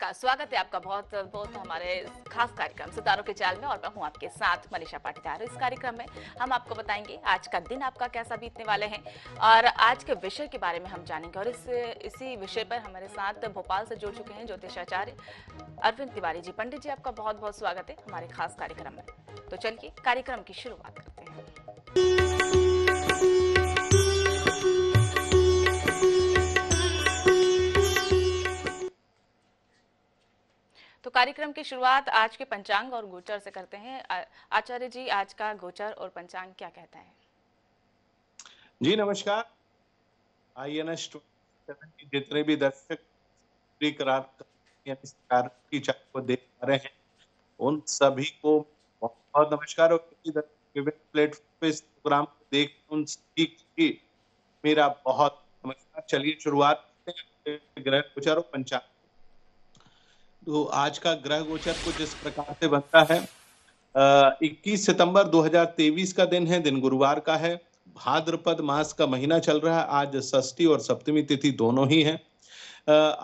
नमस्कार, स्वागत है आपका बहुत बहुत हमारे खास कार्यक्रम सितारों के जाल में। और मैं हूं आपके साथ मनीषा पाटीदार। इस कार्यक्रम में हम आपको बताएंगे आज का दिन आपका कैसा बीतने वाले हैं और आज के विषय के बारे में हम जानेंगे। और इसी विषय पर हमारे साथ भोपाल से जुड़ चुके हैं ज्योतिषाचार्य अरविंद तिवारी जी। पंडित जी, आपका बहुत बहुत स्वागत है हमारे खास कार्यक्रम में। तो चलिए कार्यक्रम की शुरुआत करते हैं। तो कार्यक्रम की शुरुआत आज के पंचांग और गोचर से करते हैं। आचार्य जी, आज का गोचर और पंचांग क्या कहता है? जी नमस्कार। INS 27 के जितने भी दर्शक की चाय को देख पा रहे हैं, उन सभी को बहुत बहुत नमस्कार। और विभिन्न प्लेटफॉर्म पे इस प्रोग्राम को देख उन सभी की मेरा बहुत नमस्कार। चलिए शुरुआत करते हैं ग्रह गोचर और पंचांग। तो आज का ग्रह गोचर कुछ इस प्रकार से बनता है। 21 सितंबर 2023 का दिन है, दिन गुरुवार का है। भाद्रपद मास का महीना चल रहा है। आज षष्ठी और सप्तमी तिथि दोनों ही हैं।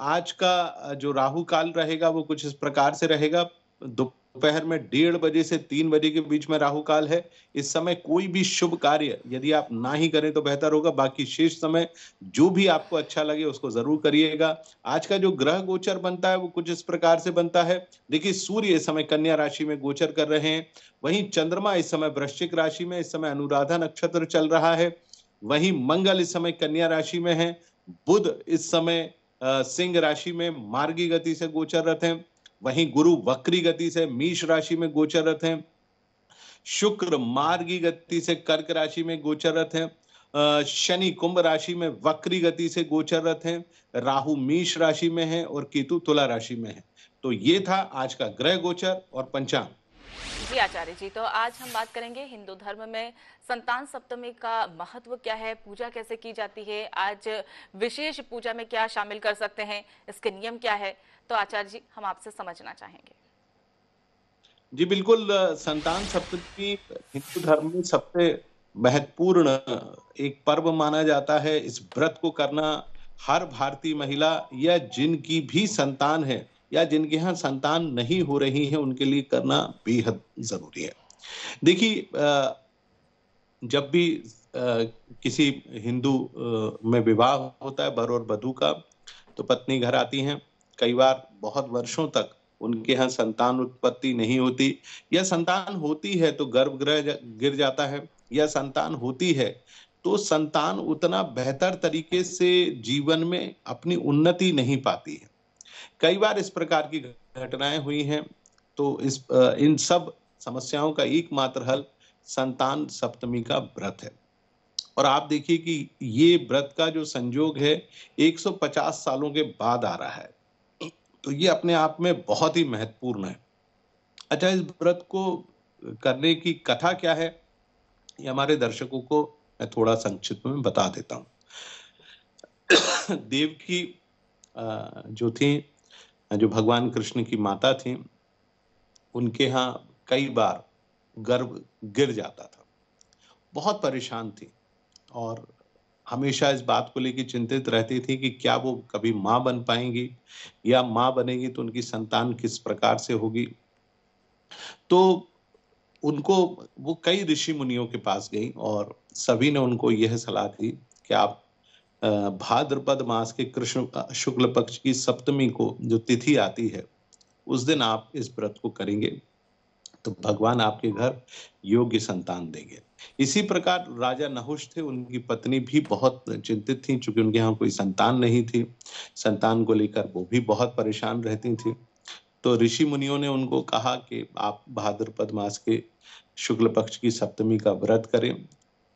आज का जो राहु काल रहेगा वो कुछ इस प्रकार से रहेगा। दोपहर में 1:30 बजे से 3 बजे के बीच में राहु काल है। इस समय कोई भी शुभ कार्य यदि आप ना ही करें तो बेहतर होगा। बाकी शेष समय जो भी आपको अच्छा लगे उसको जरूर करिएगा। आज का जो ग्रह गोचर बनता है वो कुछ इस प्रकार से बनता है। देखिए, सूर्य इस समय कन्या राशि में गोचर कर रहे हैं। वहीं चंद्रमा इस समय वृश्चिक राशि में, इस समय अनुराधा नक्षत्र चल रहा है। वहीं मंगल इस समय कन्या राशि में है। बुध इस समय सिंह राशि में मार्गी गति से गोचररत हैं। वहीं गुरु वक्री गति से मेष राशि में गोचररत हैं। शुक्र मार्गी गति से कर्क राशि में गोचररत हैं। शनि कुंभ राशि में वक्री गति से गोचररत हैं। राहु मेष राशि में है और केतु तुला राशि में है। तो ये था आज का ग्रह गोचर और पंचांग। जी आचार्य जी, तो आज हम बात करेंगे हिंदू धर्म में संतान सप्तमी का महत्व क्या है, पूजा कैसे की जाती है, आज विशेष पूजा में क्या शामिल कर सकते हैं, इसके नियम क्या है। तो आचार्य जी, हम आपसे समझना चाहेंगे। जी बिल्कुल। संतान सप्तमी हिंदू धर्म में सबसे महत्वपूर्ण एक पर्व माना जाता है। इस व्रत को करना हर भारतीय महिला या जिनकी भी संतान है या जिनके यहाँ संतान नहीं हो रही है उनके लिए करना बेहद जरूरी है। देखिए, जब भी किसी हिंदू में विवाह होता है वर और वधू का, तो पत्नी घर आती हैं। कई बार बहुत वर्षों तक उनके यहाँ संतान उत्पत्ति नहीं होती, या संतान होती है तो गर्भगृह गिर जाता है, या संतान होती है तो संतान उतना बेहतर तरीके से जीवन में अपनी उन्नति नहीं पाती है। कई बार इस प्रकार की घटनाएं हुई हैं। तो इन सब समस्याओं का एकमात्र हल संतान सप्तमी का व्रत है। और आप देखिए कि ये व्रत का जो संयोग है 150 सालों के बाद आ रहा है। तो ये अपने आप में बहुत ही महत्वपूर्ण है। अच्छा, इस व्रत को करने की कथा क्या है, ये हमारे दर्शकों को मैं थोड़ा संक्षिप्त में बता देता हूँ। देवकी जो थी, जो भगवान कृष्ण की माता थी, उनके यहाँ कई बार गर्भ गिर जाता था। बहुत परेशान थी और हमेशा इस बात को लेकर चिंतित रहती थी कि क्या वो कभी माँ बन पाएंगी, या माँ बनेगी तो उनकी संतान किस प्रकार से होगी। तो उनको वो कई ऋषि मुनियों के पास गई और सभी ने उनको यह सलाह दी कि आप भाद्रपद मास के कृष्ण शुक्ल पक्ष की सप्तमी को जो तिथि आती है उस दिन आप इस व्रत को करेंगे तो भगवान आपके घर योग्य संतान देंगे। इसी प्रकार राजा नहुष थे, उनकी पत्नी भी बहुत चिंतित थी, चूंकि उनके यहाँ कोई संतान नहीं थी। संतान को लेकर वो भी बहुत परेशान रहती थी। तो ऋषि मुनियों ने उनको कहा कि आप भाद्रपद मास के शुक्ल पक्ष की सप्तमी का व्रत करें।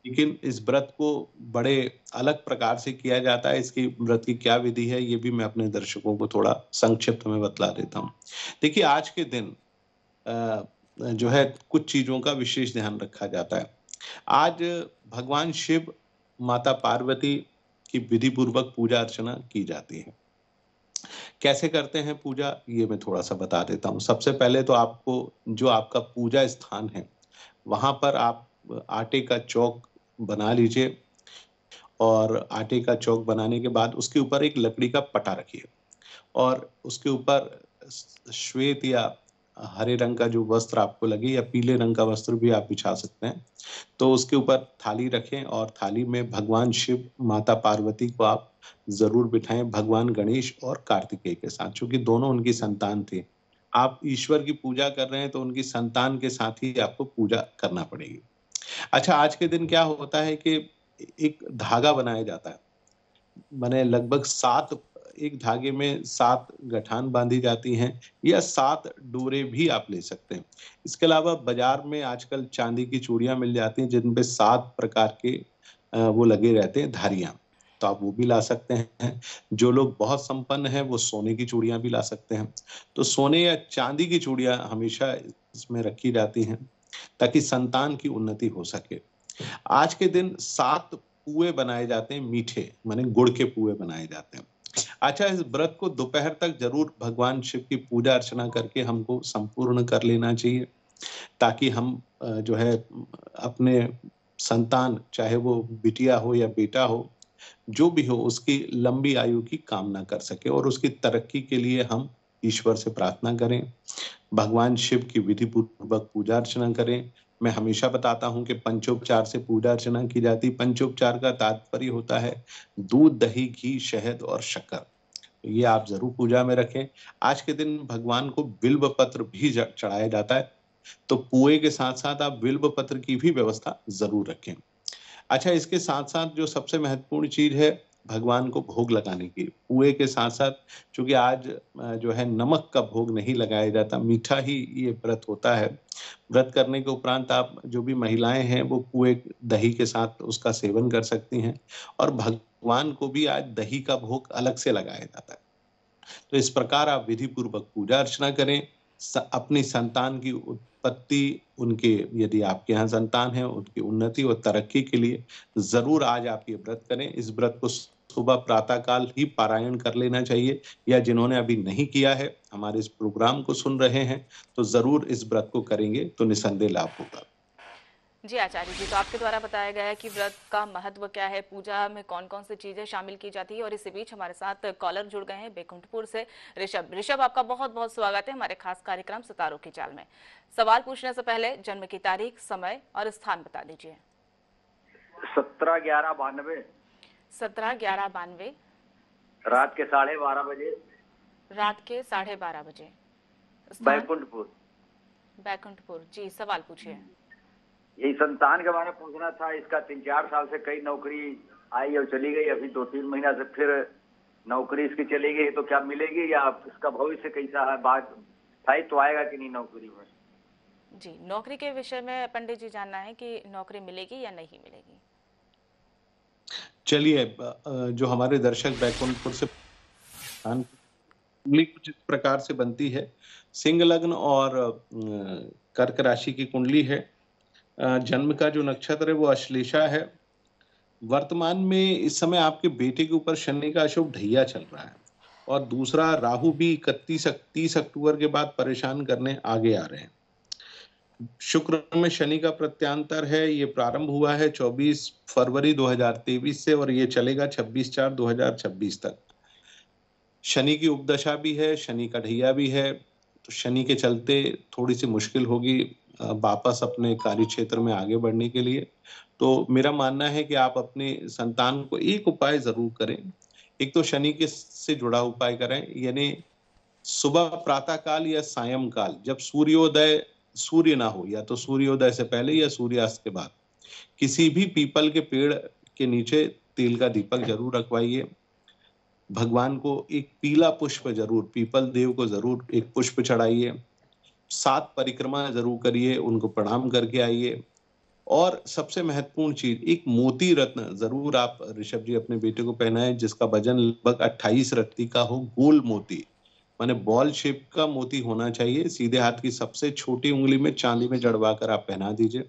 लेकिन इस व्रत को बड़े अलग प्रकार से किया जाता है। इसकी व्रत की क्या विधि है ये भी मैं अपने दर्शकों को थोड़ा संक्षिप्त में बतला देता हूँ। देखिए, आज के दिन जो है कुछ चीजों का विशेष ध्यान रखा जाता है। आज भगवान शिव, माता पार्वती की विधि पूर्वक पूजा अर्चना की जाती है। कैसे करते हैं पूजा ये मैं थोड़ा सा बता देता हूँ। सबसे पहले तो आपको जो आपका पूजा स्थान है वहां पर आप आटे का चौक बना लीजिए, और आटे का चौक बनाने के बाद उसके ऊपर एक लकड़ी का पटा रखिए और उसके ऊपर श्वेत या हरे रंग का जो वस्त्र आपको लगे या पीले रंग का वस्त्र भी आप बिछा सकते हैं। तो उसके ऊपर थाली रखें और थाली में भगवान शिव, माता पार्वती को आप जरूर बिठाएं, भगवान गणेश और कार्तिकेय के साथ, क्योंकि दोनों उनकी संतान थे। आप ईश्वर की पूजा कर रहे हैं तो उनकी संतान के साथ ही आपको पूजा करना पड़ेगी। अच्छा, आज के दिन क्या होता है कि एक धागा बनाया जाता है, माने लगभग 7, एक धागे में 7 गठान बांधी जाती हैं या 7 डोरे भी आप ले सकते हैं। इसके अलावा बाजार में आजकल चांदी की चूड़ियां मिल जाती हैं जिन पे 7 प्रकार के वो लगे रहते हैं धारियां, तो आप वो भी ला सकते हैं। जो लोग बहुत संपन्न हैं वो सोने की चूड़ियां भी ला सकते हैं। तो सोने या चांदी की चूड़ियां हमेशा इसमें रखी जाती हैं ताकि संतान की उन्नति हो सके। आज के दिन 7 पुए बनाए जाते हैं, मीठे माने गुड़ के पुए बनाए जाते हैं। अच्छा, इस व्रत को दोपहर तक जरूर भगवान शिव की पूजा अर्चना करके हमको संपूर्ण कर लेना चाहिए, ताकि हम जो है अपने संतान, चाहे वो बिटिया हो या बेटा हो, जो भी हो, उसकी लंबी आयु की कामना कर सके और उसकी तरक्की के लिए हम ईश्वर से प्रार्थना करें, भगवान शिव की विधि पूर्वक पूजा अर्चना करें। मैं हमेशा बताता हूं कि पंचोपचार से पूजा अर्चना की जाती। पंचोपचार का तात्पर्य होता है दूध, दही, घी, शहद और शक्कर। ये आप जरूर पूजा में रखें। आज के दिन भगवान को बिल्व पत्र भी चढ़ाया जाता है, तो पुए के साथ साथ आप बिल्व पत्र की भी व्यवस्था जरूर रखें। अच्छा, इसके साथ साथ जो सबसे महत्वपूर्ण चीज है भगवान को भोग लगाने की, पुए के साथ साथ, क्योंकि आज जो है नमक का भोग नहीं लगाया जाता, मीठा ही ये व्रत होता है। व्रत करने के उपरांत आप जो भी महिलाएं हैं वो पुए दही के साथ उसका सेवन कर सकती हैं और भगवान को भी आज दही का भोग अलग से लगाया जाता है। तो इस प्रकार आप विधि पूर्वक पूजा अर्चना करें। अपनी संतान की उत्पत्ति, उनके, यदि आपके यहाँ संतान है, उनकी उन्नति और तरक्की के लिए जरूर आज आप ये व्रत करें। इस व्रत को सुबह प्रातः काल ही पारायण कर लेना चाहिए, या जिन्होंने अभी नहीं किया है, हमारे इस प्रोग्राम को सुन रहे हैं, तो जरूर इस व्रत को करेंगे तो निसंदेह लाभ होगा। जी आचार्य जी, तो आपके द्वारा बताया गया है कि व्रत का महत्व क्या है, पूजा में कौन कौन सी चीजें शामिल की जाती है। और इसी बीच हमारे साथ कॉलर जुड़ गए हैं बैकुंठपुर से, ऋषभ। ऋषभ, आपका बहुत बहुत स्वागत है हमारे खास कार्यक्रम सितारों की चाल में। सवाल पूछने से पहले जन्म की तारीख, समय और स्थान बता दीजिए। 17/11/92। 17/11/92, रात के 12:30 बजे। रात के 12:30 बजे। बैकुंठपुर। बैकुंठपुर जी, सवाल पूछिए। यही संतान के बारे में पूछना था। इसका 3-4 साल से कई नौकरी आई और चली गई, अभी 2-3 महीना से फिर नौकरी इसकी चली गई, तो क्या मिलेगी या इसका भविष्य कैसा है, बात स्थायी तो आएगा कि नहीं नौकरी में? जी, नौकरी के विषय में पंडित जी जानना है कि नौकरी मिलेगी या नहीं मिलेगी। चलिए, जो हमारे दर्शक बैकुंठपुर से, कुंडली कुछ इस प्रकार से बनती है। सिंह लग्न और कर्क राशि की कुंडली है। जन्म का जो नक्षत्र है वो अश्लेषा है। वर्तमान में इस समय आपके बेटे के ऊपर शनि का अशुभ ढैया चल रहा है, और दूसरा राहु भी 31-30 अक्टूबर के बाद परेशान करने आगे आ रहे हैं। शुक्र में शनि का प्रत्यांतर है, ये प्रारंभ हुआ है 24 फरवरी 2023 से और ये चलेगा 26/4/2026 तक। शनि की उपदशा भी है, शनि का ढैया भी है, तो शनि के चलते थोड़ी सी मुश्किल होगी वापस अपने कार्य क्षेत्र में आगे बढ़ने के लिए। तो मेरा मानना है कि आप अपने संतान को एक उपाय जरूर करें। एक तो शनि के से जुड़ा उपाय करें, यानी सुबह प्रातः काल या सायं काल, जब सूर्य ना हो, या तो सूर्योदय से पहले या सूर्यास्त के बाद, किसी भी पीपल के पेड़ के नीचे तेल का दीपक जरूर रखवाइए। भगवान को एक पीला पुष्प जरूर, पीपल देव को जरूर एक पुष्प चढ़ाइए। 7 परिक्रमा जरूर करिए, उनको प्रणाम करके आइए। और सबसे महत्वपूर्ण चीज, एक मोती रत्न जरूर आप ऋषभ जी अपने बेटे को पहनाएं, जिसका वजन लगभग 28 रत्ती का हो। गोल मोती, माने बॉल शेप का मोती होना चाहिए। सीधे हाथ की सबसे छोटी उंगली में चांदी में जड़वा कर आप पहना दीजिए।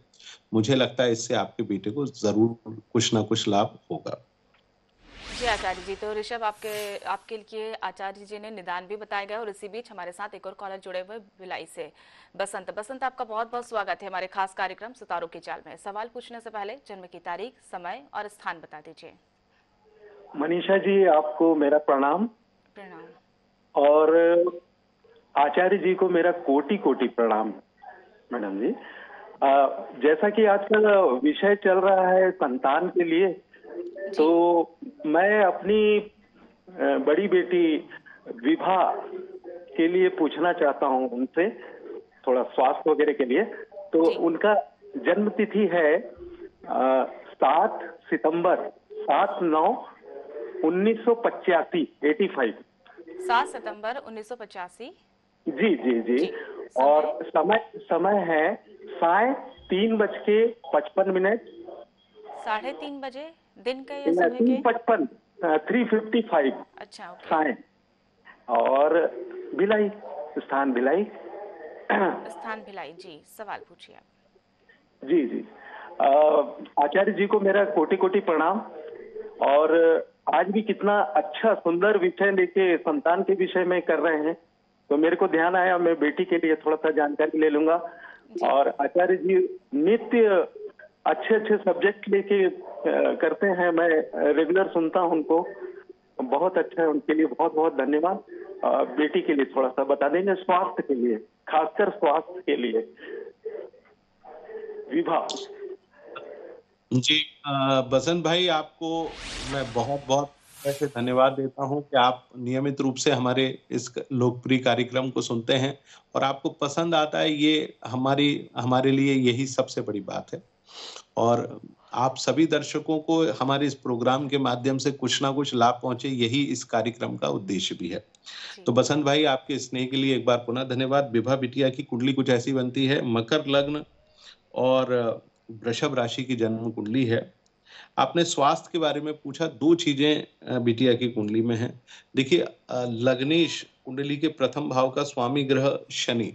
मुझे लगता है इससे आपके बेटे को जरूर कुछ ना कुछ लाभ होगा। जी आचार्य जी, तो ऋषभ, आपके लिए आचार्य जी ने निदान भी बताया गया। और इसी बीच हमारे साथ एक और कॉलर जुड़े हुए भिलाई से, बसंत, आपका बहुत बहुत स्वागत है हमारे खास कार्यक्रम सितारों की चाल में। सवाल पूछने से पहले जन्म की तारीख, समय और स्थान बता दीजिए। मनीषा जी, आपको मेरा प्रणाम। प्रणाम। और आचार्य जी को मेरा कोटि कोटि प्रणाम मैडम जी। जैसा कि आजकल विषय चल रहा है संतान के लिए, तो मैं अपनी बड़ी बेटी विभा के लिए पूछना चाहता हूं उनसे, थोड़ा स्वास्थ्य वगैरह के लिए। तो उनका जन्म तिथि है 7 सितंबर 7/9/1985 85। 7 सितंबर 1985। जी जी जी। और समय है 3:55। 3:30 बजे दिन का या समय के? 3:55। अच्छा, ओके। साय और भिलाई, स्थान भिलाई। स्थान भिलाई। जी, सवाल पूछिए आप। जी जी। आचार्य जी को मेरा कोटि कोटि प्रणाम। और आज भी कितना अच्छा सुंदर विषय लेके संतान के विषय में कर रहे हैं, तो मेरे को ध्यान आया, मैं बेटी के लिए थोड़ा सा जानकारी ले लूंगा। और आचार्य जी नित्य अच्छे अच्छे सब्जेक्ट लेके करते हैं, मैं रेगुलर सुनता हूं उनको, बहुत अच्छा है। उनके लिए बहुत बहुत धन्यवाद। बेटी के लिए थोड़ा सा बता देंगे, स्वास्थ्य के लिए, खासकर स्वास्थ्य के लिए। विभा जी, बसंत भाई, आपको मैं बहुत बहुत ऐसे धन्यवाद देता हूं कि आप नियमित रूप से हमारे इस लोकप्रिय कार्यक्रम को सुनते हैं और आपको पसंद आता है। ये हमारे लिए यही सबसे बड़ी बात है। और आप सभी दर्शकों को हमारे इस प्रोग्राम के माध्यम से कुछ ना कुछ लाभ पहुंचे, यही इस कार्यक्रम का उद्देश्य भी है। तो बसंत भाई, आपके स्नेह के लिए एक बार पुनः धन्यवाद। विभा बिटिया की कुंडली कुछ ऐसी बनती है, मकर लग्न और वृषभ राशि की जन्म कुंडली है। आपने स्वास्थ्य के बारे में पूछा। दो चीजें बिटिया की कुंडली में है। देखिए, लग्नेश कुंडली के प्रथम भाव का स्वामी ग्रह शनि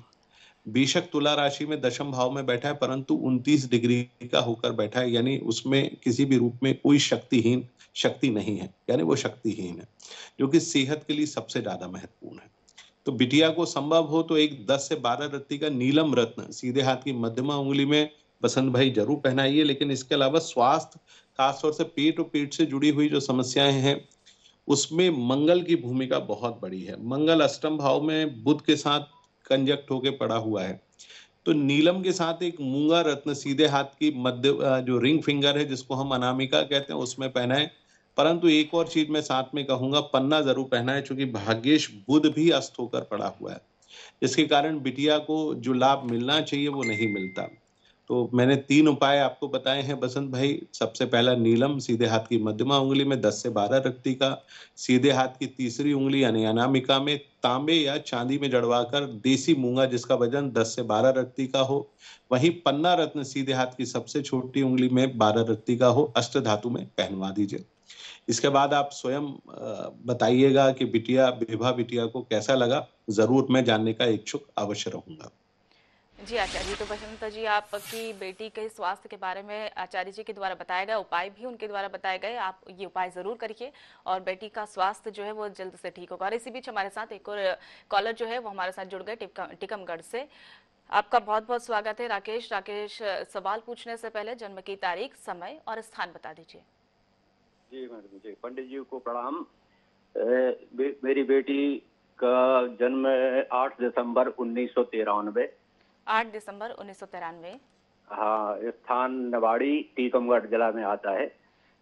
बेशक तुला राशि में दशम भाव में बैठा है, परंतु 29 डिग्री का होकर बैठा है, यानी उसमें किसी भी रूप में कोई शक्ति नहीं है, यानी वो शक्तिहीन है, जो कि सेहत के लिए सबसे ज्यादा महत्वपूर्ण है। तो बिटिया को संभव हो तो एक 10 से 12 रत्ती का नीलम रत्न सीधे हाथ की मध्यमा उंगली में बसंत भाई जरूर पहनाइए। लेकिन इसके अलावा स्वास्थ्य, खासतौर से पेट और पेट से जुड़ी हुई जो समस्याएं हैं, उसमें मंगल की भूमिका बहुत बड़ी है। मंगल अष्टम भाव में बुध के साथ कंजक्ट होके पड़ा हुआ है। तो नीलम के साथ एक मूंगा रत्न सीधे हाथ की मध्य जो रिंग फिंगर है, जिसको हम अनामिका कहते हैं, उसमें पहनाएं। परंतु एक और चीज मैं साथ में कहूंगा, पन्ना जरूर पहनाएं, क्योंकि भाग्येश बुध भी अस्त होकर पड़ा हुआ है, जिसके कारण बिटिया को जो लाभ मिलना चाहिए वो नहीं मिलता। तो मैंने 3 उपाय आपको बताए हैं बसंत भाई। सबसे पहला, नीलम सीधे हाथ की मध्यमा उंगली में 10 से 12 रत्ती का, सीधे हाथ की तीसरी उंगली यानी अनामिका में तांबे या चांदी में जड़वाकर देसी मूंगा जिसका वजन 10 से 12 रत्ती का हो। वहीं पन्ना रत्न सीधे हाथ की सबसे छोटी उंगली में 12 रत्ती का हो, अष्ट धातु में पहनवा दीजिए। इसके बाद आप स्वयं बताइएगा कि विभा बिटिया को कैसा लगा। जरूर मैं जानने का इच्छुक अवश्य रहूंगा। जी आचार्य जी, तो बसंत जी, आपकी बेटी के स्वास्थ्य के बारे में आचार्य जी के द्वारा बताया गया, उपाय भी उनके द्वारा बताए गए, आप ये उपाय जरूर करिए और बेटी का स्वास्थ्य जो है वो जल्द से ठीक होगा। और इसी बीच हमारे साथ एक और कॉलर जो है वो हमारे साथ जुड़ गए टीकमगढ़ से। आपका बहुत बहुत स्वागत है राकेश। सवाल पूछने से पहले जन्म की तारीख, समय और स्थान बता दीजिए। जी मैडम जी, पंडित जी को प्रणाम। मेरी बेटी का जन्म 8 दिसंबर 1993। 8 दिसंबर 1993। हाँ, स्थान नवाड़ी टीकमगढ़ जिला में आता है।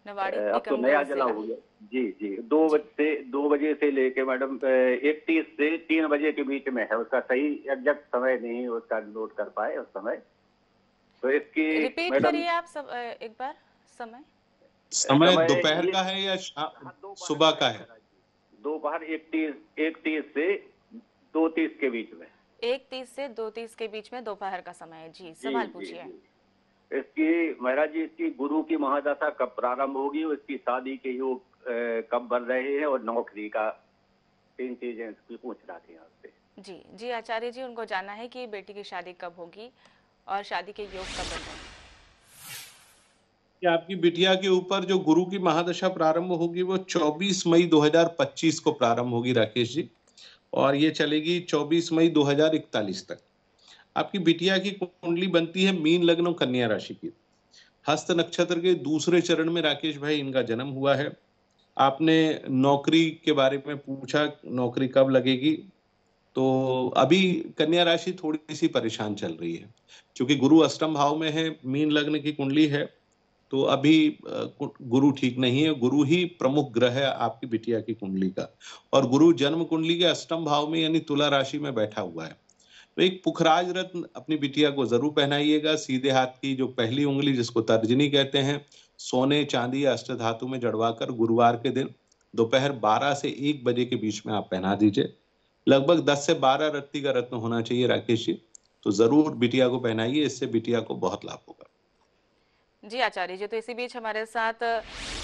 नवाड़ी अब तो नया जिला हो गया। जी जी। 2 बजे से लेके मैडम 1:30 से 3 बजे के बीच में है। उसका सही एग्जैक्ट समय नहीं उसका नोट कर पाए उस समय। तो इसकी रिपीट करिए आप सब एक बार। समय दोपहर का है या सुबह का है? दोपहर 1:30 से 2:30 के बीच में। 1:30 से 2:30 के बीच में दोपहर का समय है। जी, सवाल पूछिए। इसकी महाराज जी, इसकी गुरु की महादशा कब प्रारंभ होगी, इसकी शादी के योग कब बन रहे हैं, और नौकरी का 3 चीजें इसकी पूछ रहा थी आपसे। जी जी आचार्य जी, उनको जानना है कि बेटी की शादी कब होगी और शादी के योग कब बन रहे हैं। आपकी बिटिया के ऊपर जो गुरु की महादशा प्रारंभ होगी वो 24 मई 2025 को प्रारंभ होगी राकेश जी, और ये चलेगी 24 मई 2041 तक। आपकी बिटिया की कुंडली बनती है मीन लग्न और कन्या राशि की। हस्त नक्षत्र के दूसरे चरण में राकेश भाई इनका जन्म हुआ है। आपने नौकरी के बारे में पूछा, नौकरी कब लगेगी। तो अभी कन्या राशि थोड़ी सी परेशान चल रही है, क्योंकि गुरु अष्टम भाव में है, मीन लग्न की कुंडली है, तो अभी गुरु ठीक नहीं है। गुरु ही प्रमुख ग्रह है आपकी बिटिया की कुंडली का, और गुरु जन्म कुंडली के अष्टम भाव में यानी तुला राशि में बैठा हुआ है। तो एक पुखराज रत्न अपनी बिटिया को जरूर पहनाइएगा। सीधे हाथ की जो पहली उंगली, जिसको तर्जनी कहते हैं, सोने चांदी या अष्टधातु में जड़वाकर गुरुवार के दिन दोपहर 12 से 1 बजे के बीच में आप पहना दीजिए। लगभग 10 से 12 रत्ती का रत्न होना चाहिए राकेश जी, तो जरूर बिटिया को पहनाइए, इससे बिटिया को बहुत लाभ होगा। जी आचार्य जी, तो इसी बीच हमारे साथ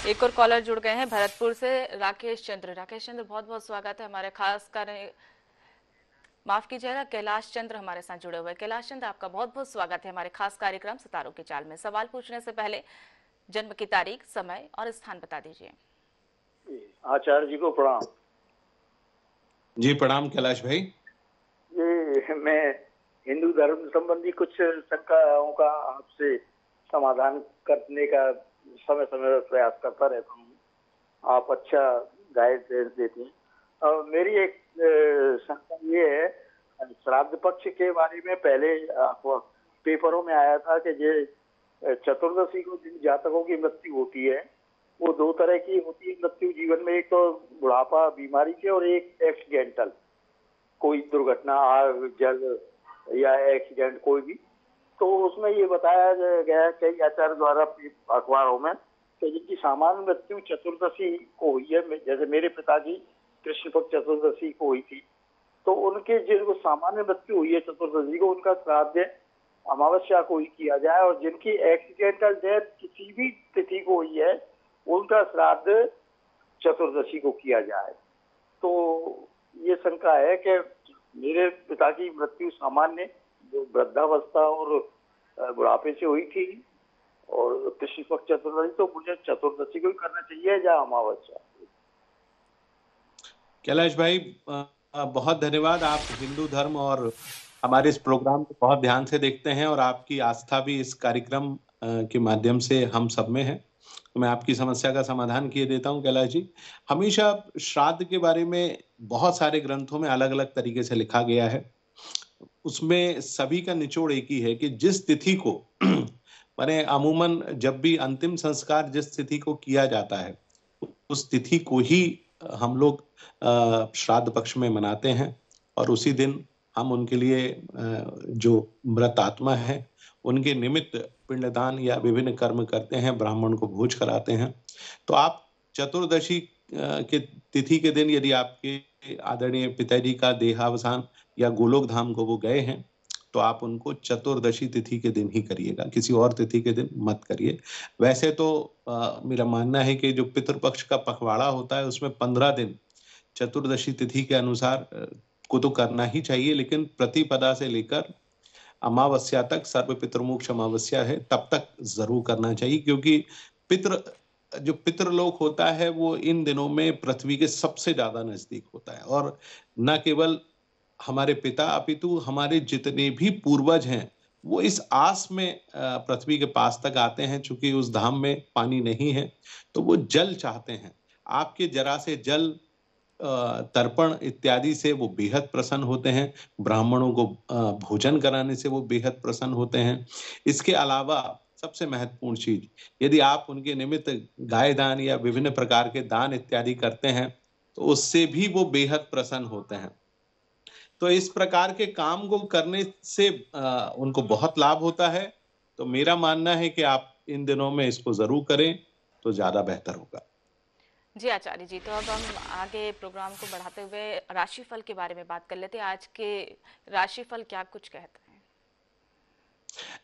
एक और कॉलर जुड़ गए हैं भरतपुर से, राकेश चंद्र। राकेश चंद्र, बहुत बहुत स्वागत है हमारे खास कर, माफ कीजिएगा, कैलाश चंद्र हमारे साथ जुड़े हुए। कैलाश चंद्र, आपका बहुत बहुत स्वागत है हमारे खास कार्यक्रम सितारों की चाल में। सवाल पूछने से पहले जन्म की तारीख, समय और स्थान बता दीजिए। आचार्य जी को प्रणाम। जी प्रणाम कैलाश भाई। ये मैं हिंदू धर्म संबंधी कुछ शंकाओं का आपसे समाधान करने का समय समय पर प्रयास करता रहता हूँ, आप अच्छा गाइडेंस देते हैं। मेरी एक शंका ये है, श्राद्ध पक्ष के बारे में पहले पेपरों में आया था कि ये चतुर्दशी को जिन जातकों की मृत्यु होती है वो 2 तरह की होती है मृत्यु जीवन में, एक तो बुढ़ापा बीमारी से और एक एक्सीडेंटल, कोई दुर्घटना, आग जल या एक्सीडेंट कोई भी। तो उसमें ये बताया गया कई आचार्य द्वारा अखबारों में कि जिनकी सामान्य मृत्यु चतुर्दशी को हुई है, जैसे मेरे पिताजी कृष्ण पक्ष चतुर्दशी को हुई थी, तो उनके जिनको सामान्य मृत्यु हुई है चतुर्दशी को, उनका श्राद्ध अमावस्या को ही किया जाए, और जिनकी एक्सीडेंटल डेथ किसी भी तिथि को हुई है उनका श्राद्ध चतुर्दशी को किया जाए। तो ये शंका है कि मेरे पिता की मृत्यु सामान्य वृद्धावस्था और बुढ़ापे से हुई थी, और कृष्ण पक्ष चतुर्दशी, तो मुझे चतुर्दशी को ही करना चाहिए या अमावस्या? कैलाश भाई बहुत धन्यवाद। आप हिंदू धर्म और हमारे इस प्रोग्राम को बहुत ध्यान से देखते हैं, और आपकी आस्था भी इस कार्यक्रम के माध्यम से हम सब में है। तो मैं आपकी समस्या का समाधान किए देता हूं कैलाश जी। हमेशा श्राद्ध के बारे में बहुत सारे ग्रंथों में अलग अलग तरीके से लिखा गया है, उसमें सभी का निचोड़ एक ही है कि जिस तिथि को माने अमूमन जब भी अंतिम संस्कार जिस तिथि को किया जाता है उस तिथि को ही हम लोग श्राद्ध पक्ष में मनाते हैं, और उसी दिन हम उनके लिए जो मृत आत्मा है उनके निमित्त पिंडदान या विभिन्न कर्म करते हैं, ब्राह्मण को भोज कराते हैं। तो आप चतुर्दशी के तिथि के दिन यदि आपके आदरणीय पिताजी का देहावसान या गोलोक धाम को वो गए हैं तो आप उनको चतुर्दशी तिथि के दिन ही करिएगा, किसी और तिथि के दिन मत करिए। वैसे तो मेरा मानना है कि जो पितृपक्ष का पखवाड़ा होता है उसमें 15 दिन चतुर्दशी तिथि के अनुसार को तो करना ही चाहिए, लेकिन प्रतिपदा से लेकर अमावस्या तक, सर्व पितृमोक्ष अमावस्या है, तब तक जरूर करना चाहिए, क्योंकि जो पितृलोक होता है वो इन दिनों में पृथ्वी के सबसे ज्यादा नजदीक होता है, और न केवल हमारे पिता अपितु हमारे जितने भी पूर्वज हैं वो इस आस में पृथ्वी के पास तक आते हैं। चूंकि उस धाम में पानी नहीं है तो वो जल चाहते हैं, आपके जरा से जल तर्पण इत्यादि से वो बेहद प्रसन्न होते हैं, ब्राह्मणों को भोजन कराने से वो बेहद प्रसन्न होते हैं। इसके अलावा सबसे महत्वपूर्ण चीज, यदि आप उनके निमित्त गाय दान या विभिन्न प्रकार के दान इत्यादि करते हैं तो उससे भी वो बेहद प्रसन्न होते हैं। तो इस प्रकार के काम को करने से उनको बहुत लाभ होता है। तो मेरा मानना है कि आप इन दिनों में इसको जरूर करें तो ज्यादा बेहतर होगा। जी आचार्य जी, तो अब हम आगे प्रोग्राम को बढ़ाते हुए राशिफल के बारे में बात कर लेते हैं। आज के राशिफल क्या कुछ कहते हैं?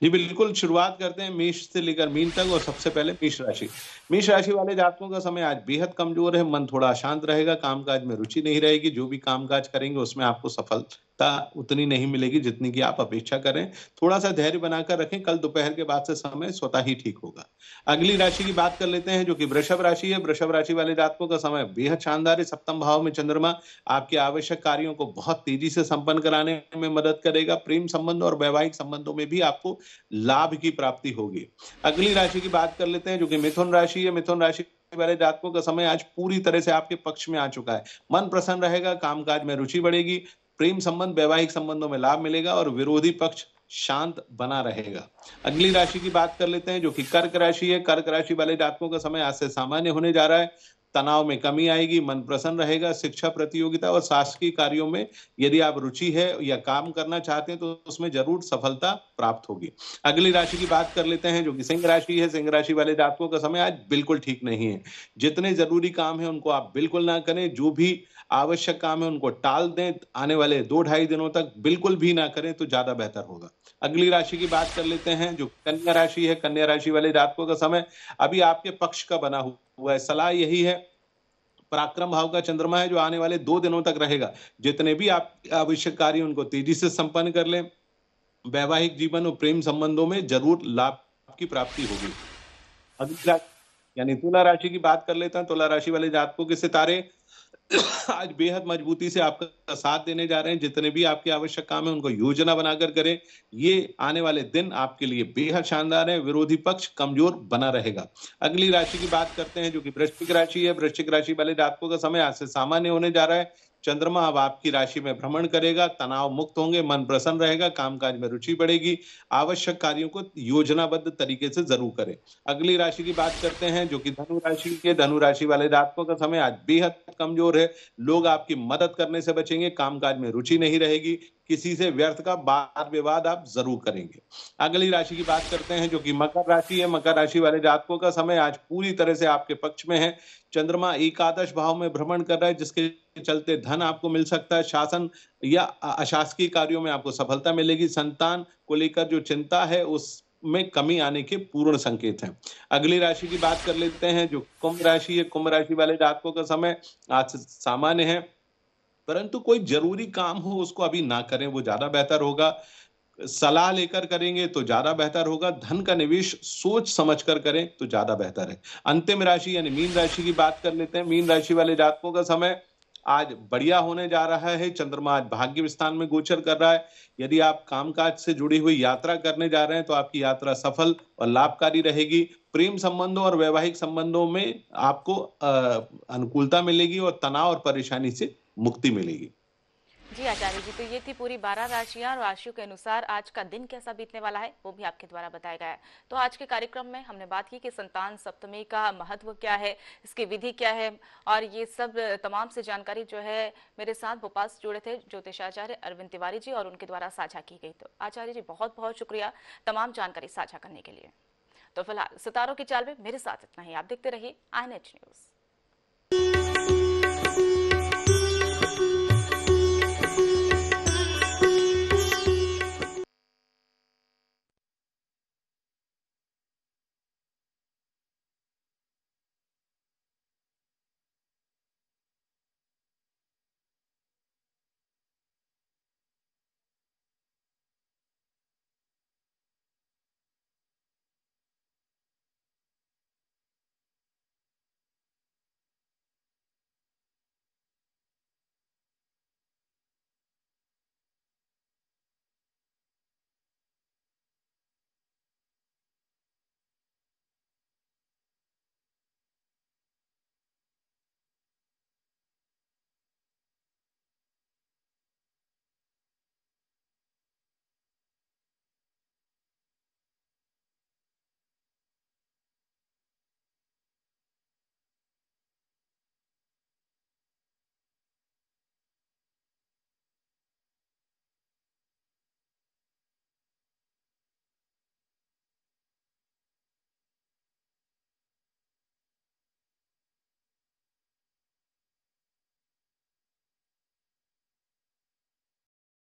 जी बिल्कुल, शुरुआत करते हैं मेष से लेकर मीन तक, और सबसे पहले मेष राशि। मेष राशि वाले जातकों का समय आज बेहद कमजोर है, मन थोड़ा अशांत रहेगा, कामकाज में रुचि नहीं रहेगी, जो भी कामकाज करेंगे उसमें आपको सफलता उतनी नहीं मिलेगी जितनी की आप अपेक्षा करें। थोड़ा सा धैर्य बनाकर रखें, कल दोपहर के बाद से समय स्वतः ही ठीक होगा। अगली राशि की बात कर लेते हैं जो कि वृषभ राशि है। वृषभ राशि वाले जातकों का समय बेहद शानदार है। सप्तम भाव में चंद्रमा आपके आवश्यक कार्यों को बहुत तेजी से संपन्न कराने में मदद करेगा। प्रेम संबंध और वैवाहिक संबंधों में भी आपको लाभ की प्राप्ति होगी। अगली राशि की बात कर लेते हैं जो कि मिथुन राशि है। मिथुन राशि वाले जातकों का समय आज पूरी तरह से आपके पक्ष में आ चुका है। मन प्रसन्न रहेगा, कामकाज में रुचि बढ़ेगी, प्रेम संबंध वैवाहिक संबंधों में लाभ मिलेगा और विरोधी पक्ष शांत बना रहेगा। अगली राशि की बात कर लेते हैं जो कि कर्क राशि है। कर्क राशि वाले जातकों का समय आज से सामान्य होने जा रहा है। तनाव में कमी आएगी, मन प्रसन्न रहेगा। शिक्षा प्रतियोगिता और शासकीय कार्यों में यदि आप रुचि है या काम करना चाहते हैं तो उसमें जरूर सफलता प्राप्त होगी। अगली राशि की बात कर लेते हैं जो कि सिंह राशि है। सिंह राशि वाले जातकों का समय आज बिल्कुल ठीक नहीं है। जितने जरूरी काम है उनको आप बिल्कुल ना करें, जो भी आवश्यक काम है उनको टाल दें। आने वाले 2-2.5 दिनों तक बिल्कुल भी ना करें तो ज्यादा बेहतर होगा। अगली राशि की बात कर लेते हैं जो कन्या राशि है। कन्या राशि वाले जातकों का समय अभी आपके पक्ष का बना हुआ है। सलाह यही है, पराक्रम भाव का चंद्रमा है जो आने वाले 2 दिनों तक रहेगा। जितने भी आप आवश्यक कार्य उनको तेजी से संपन्न कर लें। वैवाहिक जीवन और प्रेम संबंधों में जरूर लाभ की प्राप्ति होगी। अगली राशि यानी तुला राशि की बात कर लेते हैं। तुला राशि वाले जातकों के सितारे आज बेहद मजबूती से आपका साथ देने जा रहे हैं। जितने भी आपके आवश्यक काम है उनको योजना बनाकर करें। ये आने वाले दिन आपके लिए बेहद शानदार है। विरोधी पक्ष कमजोर बना रहेगा। अगली राशि की बात करते हैं जो कि वृश्चिक राशि है। वृश्चिक राशि वाले जातकों का समय आज से सामान्य होने जा रहा है। चंद्रमा अब आपकी राशि में भ्रमण करेगा। तनाव मुक्त होंगे, मन प्रसन्न रहेगा, कामकाज में रुचि बढ़ेगी। आवश्यक कार्यों को योजनाबद्ध तरीके से जरूर करें। अगली राशि की बात करते हैं जो कि धनु राशि के। धनु राशि वाले जातकों का समय आज बेहद कमजोर है। लोग आपकी मदद करने से बचेंगे। कामकाज में रुचि नहीं रहेगी। किसी से व्यर्थ का वाद विवाद आप जरूर करेंगे। अगली राशि की बात करते हैं जो कि मकर राशि है। मकर राशि वाले जातकों का समय आज पूरी तरह से आपके पक्ष में है। चंद्रमा एकादश भाव में भ्रमण कर रहा है जिसके चलते धन आपको मिल सकता है। शासन या अशासकीय कार्यों में आपको सफलता मिलेगी। संतान को लेकर जो चिंता है उस में कमी आने के पूर्ण संकेत हैं। अगली राशि की बात कर लेते हैं जो कुंभ राशि है। कुंभ राशि वाले जातकों का समय आज सामान्य है, परंतु कोई जरूरी काम हो उसको अभी ना करें, वो ज्यादा बेहतर होगा। सलाह लेकर करेंगे तो ज्यादा बेहतर होगा। धन का निवेश सोच समझकर करें तो ज्यादा बेहतर है। अंतिम राशि यानी मीन राशि की बात कर लेते हैं। मीन राशि वाले जातकों का समय आज बढ़िया होने जा रहा है। चंद्रमा आज भाग्य स्थान में गोचर कर रहा है। यदि आप कामकाज से जुड़ी हुई यात्रा करने जा रहे हैं तो आपकी यात्रा सफल और लाभकारी रहेगी। प्रेम संबंधों और वैवाहिक संबंधों में आपको अनुकूलता मिलेगी और तनाव और परेशानी से मुक्ति मिलेगी। जी आचार्य जी, तो ये थी पूरी 12 राशियां और राशियों के अनुसार आज का दिन कैसा बीतने वाला है वो भी आपके द्वारा बताया गया है। तो आज के कार्यक्रम में हमने बात की कि संतान सप्तमी का महत्व क्या है, इसकी विधि क्या है, और ये सब तमाम से जानकारी जो है मेरे साथ भोपाल से जुड़े थे ज्योतिषाचार्य अरविंद तिवारी जी और उनके द्वारा साझा की गई। तो आचार्य जी बहुत बहुत शुक्रिया तमाम जानकारी साझा करने के लिए। तो फिलहाल सितारों की चाल में मेरे साथ इतना ही। आप देखते रहिए iNet न्यूज।